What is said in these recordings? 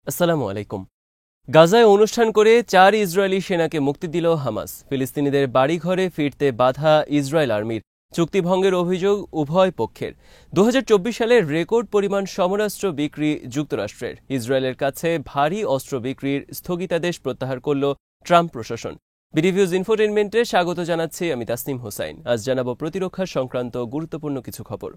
আসসালামু আলাইকুম। গাজায় অনুষ্ঠান করে ৪ ইসরায়েলি সেনাকে মুক্তি দিল হামাস। ফিলিস্তিনিদের বাড়িঘরে ফিরতে বাধা ইসরায়েল আর্মির। চুক্তিভঙ্গের অভিযোগ উভয় পক্ষের। ২০২৪ সালে রেকর্ড পরিমাণ সমরাস্ত্র বিক্রি যুক্তরাষ্ট্রের। ইসরায়েলের কাছে ভারী অস্ত্র বিক্রির স্থগিতাদেশ প্রত্যাহার করল ট্রাম্প প্রশাসন। বিডিভিউজ ইনফোটেইনমেন্টে স্বাগত জানাচ্ছি আমি তাসনিম হোসাইন। আজ জানাবো প্রতিরক্ষা সংক্রান্ত গুরুত্বপূর্ণ কিছু খবর।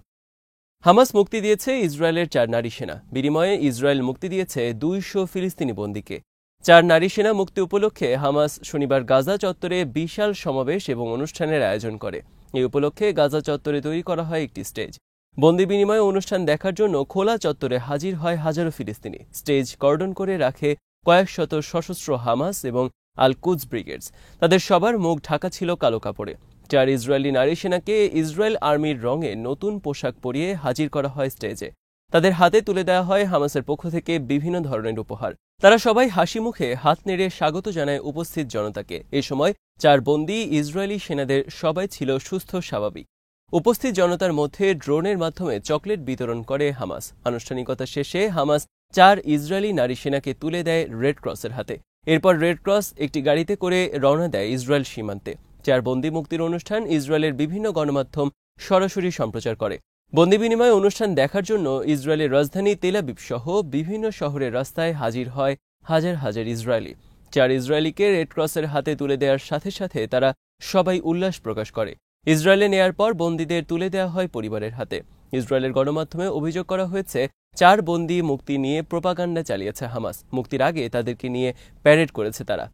হামাস মুক্তি দিয়েছে ইসরায়েলের ৪ নারী সেনা। বিনিময়ে ইসরায়েল মুক্তি দিয়েছে ২০০ ফিলিস্তিনি বন্দীকে। ৪ নারী সেনা মুক্তি উপলক্ষে হামাস শনিবার গাজা চত্বরে বিশাল সমাবেশ এবং অনুষ্ঠানের আয়োজন করে। এই উপলক্ষে গাজা চত্বরে তৈরি করা হয় একটি স্টেজ। বন্দি বিনিময় অনুষ্ঠান দেখার জন্য খোলা চত্বরে হাজির হয় হাজারো ফিলিস্তিনি। স্টেজ কর্ডন করে রাখে কয়েক শত সশস্ত্র হামাস এবং আল কুদস ব্রিগেডস। তাদের সবার মুখ ঢাকা ছিল কালো কাপড়ে। ৪ ইসরায়েলি নারী সেনাকে ইসরায়েল আর্মির রঙে নতুন পোশাক পরিয়ে হাজির করা হয় স্টেজে। তাদের হাতে তুলে দেওয়া হয় হামাসের পক্ষ থেকে বিভিন্ন ধরনের উপহার। তারা সবাই হাসি মুখে হাত নেড়ে স্বাগত জানায় উপস্থিত জনতাকে। এ সময় ৪ বন্দী ইসরায়েলি সেনাদের সবাই ছিল সুস্থ স্বাভাবিক। উপস্থিত জনতার মধ্যে ড্রোনের মাধ্যমে চকলেট বিতরণ করে হামাস। আনুষ্ঠানিকতা শেষে হামাস ৪ ইসরায়েলি নারী সেনাকে তুলে দেয় রেড ক্রসের হাতে। এরপর রেড ক্রস একটি গাড়িতে করে রওনা দেয় ইসরায়েল সীমান্তে। ৪ বন্দি মুক্তির অনুষ্ঠান ইসরায়েলের বিভিন্ন গণমাধ্যম সরাসরি সম্প্রচার করে। বন্দি বিনিময় অনুষ্ঠান দেখার জন্য ইসরায়েলের রাজধানী তেল আবিব সহ বিভিন্ন শহরের রাস্তায় হাজির হয় হাজার হাজার ইসরায়েলি। ৪ ইসরায়েলিকে রেড ক্রসের হাতে তুলে দেওয়ার সাথে সাথে তারা সবাই উল্লাস প্রকাশ করে। ইসরায়েলে নেয়ার পর বন্দীদের তুলে দেওয়া হয় পরিবারের হাতে। ইসরায়েলের গণমাধ্যমে অভিযোগ করা হয়েছে ৪ বন্দি মুক্তি নিয়ে প্রোপাগান্ডা চালিয়েছে হামাস। মুক্তির আগে তাদেরকে নিয়ে প্যারেড করেছে তারা।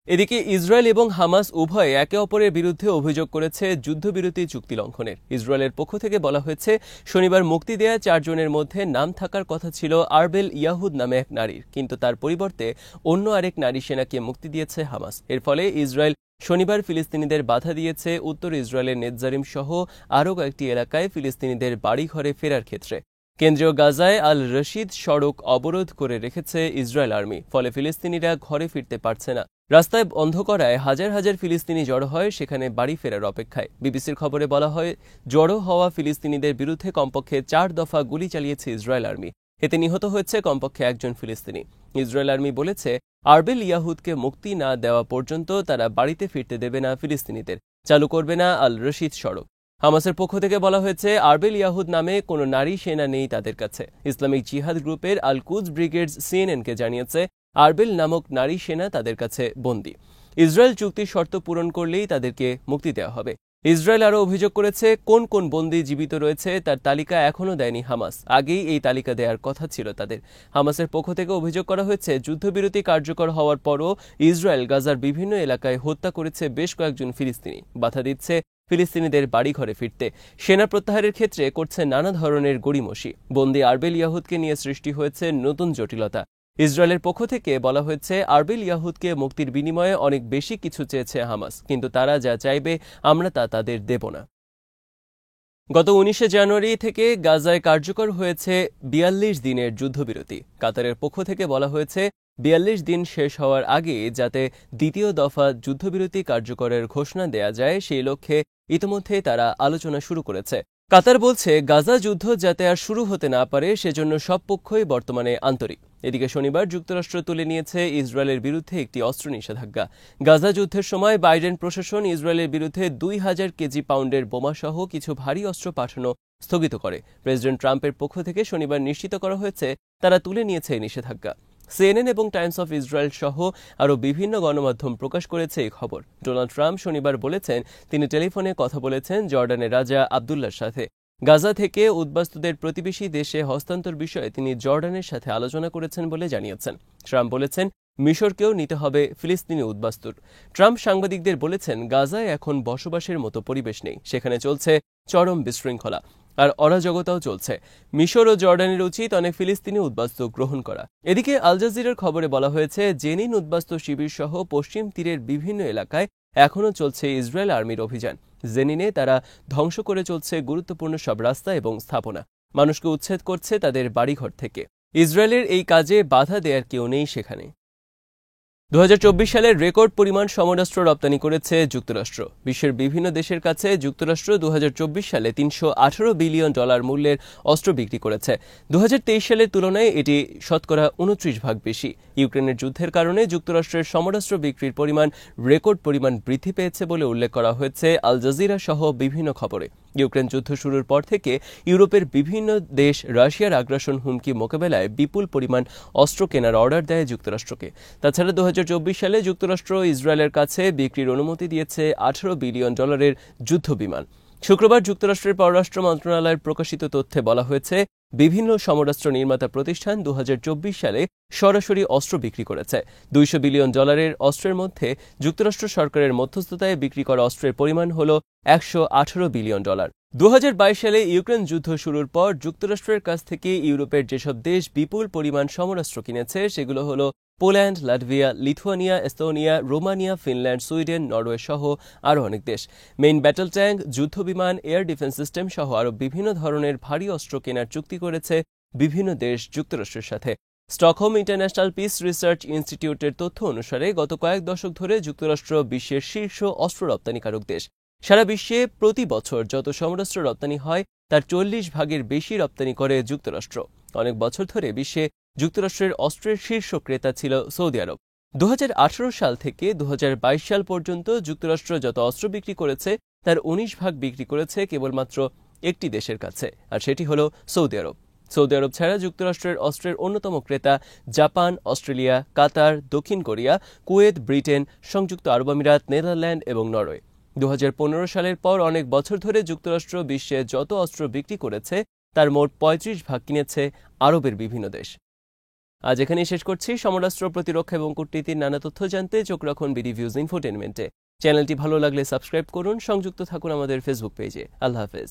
এদিকে ইসরায়েল এবং হামাস উভয়ে একে অপরের বিরুদ্ধে অভিযোগ করেছে যুদ্ধবিরতি চুক্তি লঙ্ঘনের। ইসরায়েলের পক্ষ থেকে বলা হয়েছে, শনিবার মুক্তি দেয়া ৪ জনের মধ্যে নাম থাকার কথা ছিল আরবেল ইয়াহুদ নামে এক নারীর, কিন্তু তার পরিবর্তে অন্য আরেক নারী সেনাকে মুক্তি দিয়েছে হামাস। এর ফলে ইসরায়েল শনিবার ফিলিস্তিনিদের বাধা দিয়েছে উত্তর ইসরায়েলের নেতজারিম সহ আরও কয়েকটি এলাকায় ফিলিস্তিনিদের বাড়িঘরে ফেরার ক্ষেত্রে। কেন্দ্রীয় গাজায় আল রশিদ সড়ক অবরোধ করে রেখেছে ইসরায়েল আর্মি। ফলে ফিলিস্তিনিরা ঘরে ফিরতে পারছে না। রাস্তায় বন্ধ করায় হাজার হাজার ফিলিস্তিনি জড়ো হয় সেখানে বাড়ি ফেরার অপেক্ষায়। বিবিসির খবরে বলা হয়, জড়ো হওয়া ফিলিস্তিনিদের বিরুদ্ধে কমপক্ষে ৪ দফা গুলি চালিয়েছে ইসরায়েল আর্মি। এতে নিহত হয়েছে কমপক্ষে একজন ফিলিস্তিনি। ইসরায়েল আর্মি বলেছে, আরবেল ইয়াহুদকে মুক্তি না দেওয়া পর্যন্ত তারা বাড়িতে ফিরতে দেবে না ফিলিস্তিনিদের, চালু করবে না আল রশিদ সড়ক। হামাসের পক্ষ থেকে বলা হয়েছে, আরবেল ইয়াহুদ নামে কোনো নারী সেনা নেই তাদের কাছে। ইসলামিক জিহাদ গ্রুপের আল কুদস ব্রিগেডস সিএনএনকে জানিয়েছে, আরবেল নামক নারী সেনা তাদের কাছে বন্দী। ইসরায়েল চুক্তির শর্ত পূরণ করলেই তাদেরকে মুক্তি দেওয়া হবে। ইসরায়েল আরও অভিযোগ করেছে, কোন কোন বন্দী জীবিত রয়েছে তার তালিকা এখনও দেয়নি হামাস। আগেই এই তালিকা দেওয়ার কথা ছিল তাদের। হামাসের পক্ষ থেকে অভিযোগ করা হয়েছে, যুদ্ধবিরতি কার্যকর হওয়ার পরও ইসরায়েল গাজার বিভিন্ন এলাকায় হত্যা করেছে বেশ কয়েকজন ফিলিস্তিনি, বাধা দিচ্ছে ফিলিস্তিনিদের বাড়িঘরে ফিরতে, সেনা প্রত্যাহারের ক্ষেত্রে করছে নানা ধরনের গড়িমসি। বন্দী আরবেল ইয়াহুদকে নিয়ে সৃষ্টি হয়েছে নতুন জটিলতা। ইসরায়েলের পক্ষ থেকে বলা হয়েছে, আরবেল ইয়াহুদকে মুক্তির বিনিময়ে অনেক বেশি কিছু চেয়েছে হামাস, কিন্তু তারা যা চাইবে আমরা তা তাদের দেব না। গত ১৯শে জানুয়ারি থেকে গাজায় কার্যকর হয়েছে ৪২ দিনের যুদ্ধবিরতি। কাতারের পক্ষ থেকে বলা হয়েছে, ৪২ দিন শেষ হওয়ার আগে যাতে দ্বিতীয় দফা যুদ্ধবিরতি কার্যকরের ঘোষণা দেয়া যায়, সেই লক্ষ্যে ইতিমধ্যে তারা আলোচনা শুরু করেছে। কাতার বলছে, গাজা যুদ্ধ যাতে আর শুরু হতে না পারে সেজন্য সব পক্ষই বর্তমানে আন্তরিক। এদিকে শনিবার যুক্তরাষ্ট্র তুলে নিয়েছে ইসরায়েলের বিরুদ্ধে একটি অস্ত্র নিষেধাজ্ঞা। গাজা যুদ্ধের সময় বাইডেন প্রশাসন ইসরায়েলের বিরুদ্ধে ২,০০০ কেজি পাউন্ডের বোমাসহ কিছু ভারী অস্ত্র পাঠানো স্থগিত করে। প্রেসিডেন্ট ট্রাম্পের পক্ষ থেকে শনিবার নিশ্চিত করা হয়েছে, তারা তুলে নিয়েছে এই নিষেধাজ্ঞা। সিএনএন এবং টাইমস অফ ইসরায়েল সহ আরও বিভিন্ন গণমাধ্যম প্রকাশ করেছে এই খবর। ডোনাল্ড ট্রাম্প শনিবার বলেছেন, তিনি টেলিফোনে কথা বলেছেন জর্ডানের রাজা আবদুল্লাহর সাথে। গাজা থেকে উদ্বাস্তুদের প্রতিবেশী দেশে হস্তান্তর বিষয়ে তিনি জর্ডানের সাথে আলোচনা করেছেন বলে জানিয়েছেন। ট্রাম্প বলেছেন, মিশরকেও নিতে হবে ফিলিস্তিনি উদ্বাস্তুর। ট্রাম্প সাংবাদিকদের বলেছেন, গাজায় এখন বসবাসের মতো পরিবেশ নেই, সেখানে চলছে চরম বিশৃঙ্খলা আর অরাজকতাও চলছে। মিশর ও জর্ডানের উচিত অনেক ফিলিস্তিনি উদ্বাস্তু গ্রহণ করা। এদিকে আল জাজিরার খবরে বলা হয়েছে, জেনিন উদ্বাস্তু শিবির সহ পশ্চিম তীরের বিভিন্ন এলাকায় এখনও চলছে ইসরায়েল আর্মির অভিযান। জেনিনে তারা ধ্বংস করে চলছে গুরুত্বপূর্ণ সব রাস্তা এবং স্থাপনা, মানুষকে উচ্ছেদ করছে তাদের বাড়িঘর থেকে। ইসরায়েলের এই কাজে বাধা দেয়ার কেউ নেই সেখানে। 2024 সালে রেকর্ড পরিমাণ সমরাস্ত্র রপ্তানি করেছে যুক্তরাষ্ট্র। বিশ্বের বিভিন্ন দেশের কাছে যুক্তরাষ্ট্র 2024 সালে $318 বিলিয়ন মূল্যের অস্ত্র বিক্রি করেছে। 2023 সালের তুলনায় এটি শতকরা 29 ভাগ বেশি। ইউক্রেনের যুদ্ধের কারণে যুক্তরাষ্ট্রের সমরাস্ত্র বিক্রির পরিমাণ রেকর্ড পরিমাণ বৃদ্ধি পেয়েছে বলে উল্লেখ করা হয়েছে আল জাজিরা সহ বিভিন্ন খবরে। ইউক্রেন যুদ্ধ শুরুর পর থেকে ইউরোপের বিভিন্ন দেশ রাশিয়ার আগ্রাসন হুমকি মোকাবেলায় বিপুল পরিমাণ অস্ত্র কেনার অর্ডার দেয় যুক্তরাষ্ট্রকে। তাছাড়া 2024 সালে যুক্তরাষ্ট্র ইসরায়েলের কাছে বিক্রির অনুমতি দিয়েছে $18 বিলিয়ন যুদ্ধ বিমান। শুক্রবার যুক্তরাষ্ট্রের পররাষ্ট্র মন্ত্রণালয়ের প্রকাশিত তথ্যে বলা হয়েছে, বিভিন্ন সমরাস্ত্র নির্মাতা প্রতিষ্ঠান 2024 সালে সরাসরি অস্ত্র বিক্রি করেছে। $200 বিলিয়ন অস্ত্রের মধ্যে যুক্তরাষ্ট্র সরকারের মধ্যস্থতায় বিক্রি করা অস্ত্রের পরিমাণ হল $118 বিলিয়ন। 2022 সালে ইউক্রেন যুদ্ধ শুরুর পর যুক্তরাষ্ট্রের কাছ থেকে ইউরোপের যেসব দেশ বিপুল পরিমাণ সমরাস্ত্র কিনেছে সেগুলো হল Poland, Latvia, Lithuania, Estonia, Romania, Finland, Sweden, Norway সহ আরও অনেক দেশ। মেইন ব্যাটল ট্যাঙ্ক, যুদ্ধবিমান, এয়ার ডিফেন্স সিস্টেম সহ আরও বিভিন্ন ধরনের ভারী অস্ত্র কেনার চুক্তি করেছে বিভিন্ন দেশ যুক্তরাষ্ট্রের সাথে। স্টকহোম ইন্টারন্যাশনাল পিস রিসার্চ ইনস্টিটিউটের তথ্য অনুসারে গত কয়েক দশক ধরে যুক্তরাষ্ট্র বিশ্বের শীর্ষ অস্ত্র রপ্তানিকারক দেশ। সারা বিশ্বে প্রতি বছর যত সমরাস্ত্র রপ্তানি হয় তার 40 ভাগের বেশি রপ্তানি করে যুক্তরাষ্ট্র। অনেক বছর ধরে বিশ্বে যুক্তরাষ্ট্রের অস্ত্রের শীর্ষ ক্রেতা ছিল সৌদি আরব। 2018 সাল থেকে 2022 সাল পর্যন্ত যুক্তরাষ্ট্র যত অস্ত্র বিক্রি করেছে তার 19 ভাগ বিক্রি করেছে কেবলমাত্র একটি দেশের কাছে, আর সেটি হল সৌদি আরব। সৌদি আরব ছাড়া যুক্তরাষ্ট্রের অস্ত্রের অন্যতম ক্রেতা জাপান, অস্ট্রেলিয়া, কাতার, দক্ষিণ কোরিয়া, কুয়েত, ব্রিটেন, সংযুক্ত আরব আমিরাত, নেদারল্যান্ড এবং নরওয়ে। 2015 সালের পর অনেক বছর ধরে যুক্তরাষ্ট্র বিশ্বে যত অস্ত্র বিক্রি করেছে তার মোট 35 ভাগ কিনেছে আরবের বিভিন্ন দেশ। আজ এখানেই শেষ করছি। সমরাস্ত্র, প্রতিরক্ষা এবং কূটনীতির নানা তথ্য জানতে চোখ রাখুন বিডি ভিউজ ইনফোটেনমেন্টে। চ্যানেলটি ভালো লাগলে সাবস্ক্রাইব করুন, সংযুক্ত থাকুন আমাদের ফেসবুক পেজে। আল্লাহ হাফেজ।